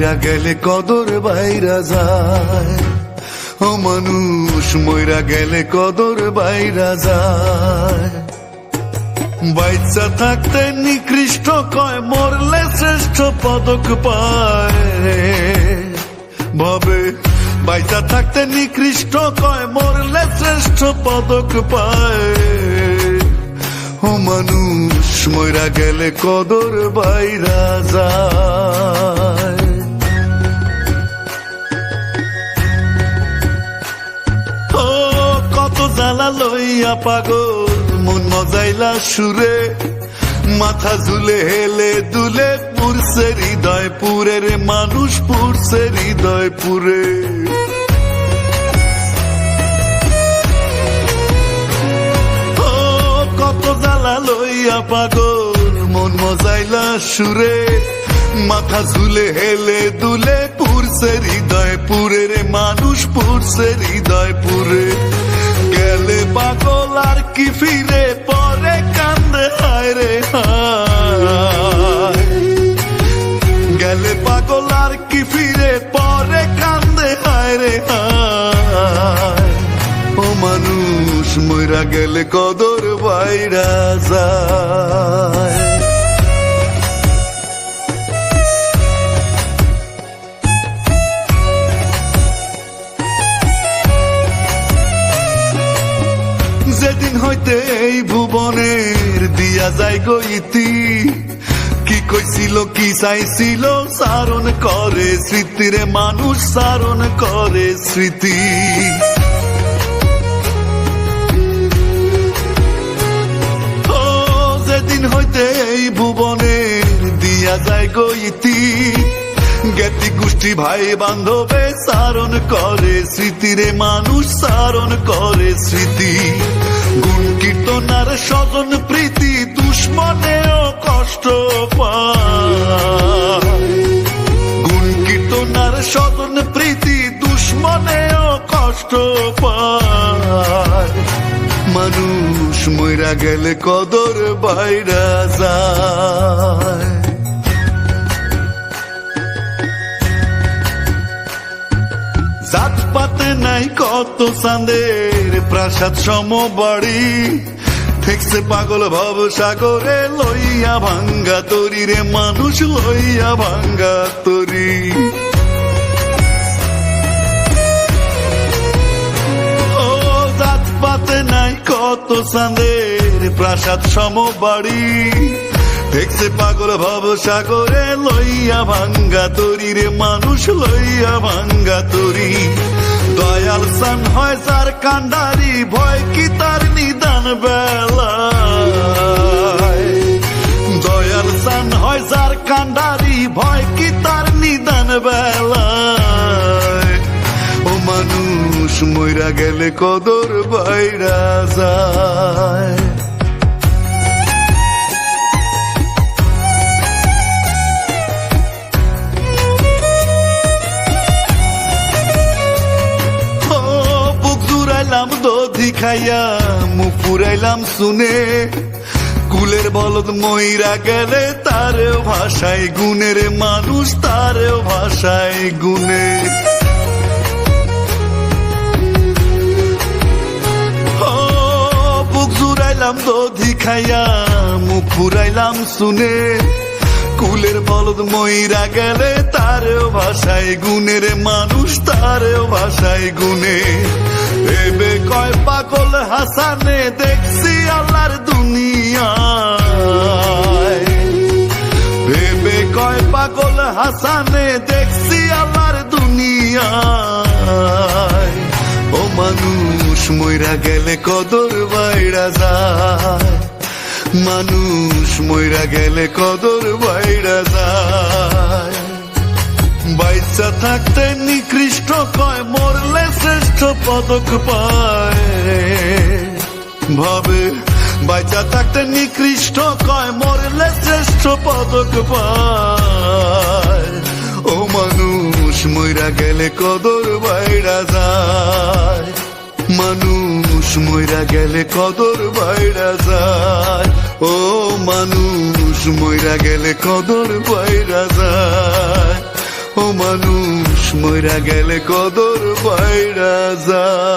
মইরা গেলে কদর বাইরা যায়, ও মানুষ মইরা গেলে কদর বাইরা যায়। বাইচা থাকতে নিকৃষ্ট কয়, মরলে শ্রেষ্ঠ পদক পায়। ভাবে বাইচা থাকতে নিকৃষ্ট কয়, মরলে শ্রেষ্ঠ পদক পায়। ও মানুষ মইরা গেলে কদর বাইরা যায়। ও কত জ্বালা লইয়া পাগল মন মজাইলা সুরে, মাথা ঝুলে হেলে দুলে পুরছে হৃদয় পুরে রে মানুষ, পুরছে হৃদয় পুরে। ও কত জ্বালা লইয়া পাগল মন মজাইলা সুরে, মাথা ঝুলে হেলে দুলে পুরছে হৃদয় পুরে রে মানুষ, পুরছে হৃদয় পুরে। গেলে পাগল আর কি ফিরে, পরে কান্দে হায় রে হায়। গেলে পাগল আর কি ফিরে, পরে কান্দে হায় রে হায়। ও মানুষ মইরা গেলে কদর বাইরা যায়। যেদিন হইতে এই ভুবনের দিয়া যায় গো ইতি, কি কইছিল কি চাইছিল সারণ করে স্মৃতিরে মানুষ, সারণ করে স্মৃতি। ও যেদিন হইতে এই ভুবনের দিয়া যায় গো ইতি, জ্ঞাতি গোষ্ঠী ভাই বান্ধবে সারণ করে স্মৃতিরে মানুষ, সারণ করে স্মৃতি। গুণ কীর্তনার স্বজন প্রীতি দুশ্মনেও কষ্ট পায়। গুণ কীর্তনার স্বজন প্রীতি দুশ্মনেও কষ্ট পায়। মানুষ মইরা গেলে কদর বাইরা যায়। জাত পাতে নাই কত চাঁদের প্রাসাদ সম বাড়ি, ঠেকছে পাগল ভব সাগরে লইয়া ভাঙ্গা তরি রে মানুষ, লইয়া ভাঙ্গা তরি। ও জাত পাতে নাই কত চাঁদের প্রাসাদ সম বাড়ি, ঠেকছে পাগল ভব সাগরে লইয়া ভাঙ্গা তরি রে মানুষ, লইয়া ভাঙ্গা তরি। দয়াল সান হয় যার কান্ডারি, ভয় কি তার নিদান বেলায়। দয়াল সান হয় যার কান্ডারি, ভয় কি তার নিদান বেলায়। ও মানুষ মইরা গেলে কদর বাইরা যায়। দধি খাইয়া মুখ পুরাইলাম শুনে, কুলের বলদ মইরা গেলে তারেও ভাষায় গুণের মানুষ, তারেও ভাষায় গুণে। ও বুক জুড়াইলাম দধি খাইয়া মুখ পুরাইলাম শুনে, কুলের বলদ মইরা গেলে তারেও ভাষায় গুণের মানুষ, তারেও ভাষায় গুণে। ভেবে কয় পাগল হাসানে দেখছি আল্লাহর দুনিয়ায়। ভেবে কয় পাগল হাসানে দেখছি আল্লাহর দুনিয়ায়। ও মানুষ মইরা গেলে কদর বাইরা যায়, মানুষ মইরা গেলে কদর বাইরা যায়। বাইচা থাকতে নিকৃষ্ট কয়, মরলে শ্রেষ্ঠ পদক পায়। ভাবে বাইচা থাকতে নিকৃষ্ট কয়, মরলে শ্রেষ্ঠ পদক পায়। ও মানুষ মইরা গেলে কদর বাইরা যায়, মানুষ মইরা গেলে কদর বাইরা যায়। ও মানুষ মইরা গেলে কদর বাইরা যায়, ও মইরা গেলে কদর পাইরা যায়।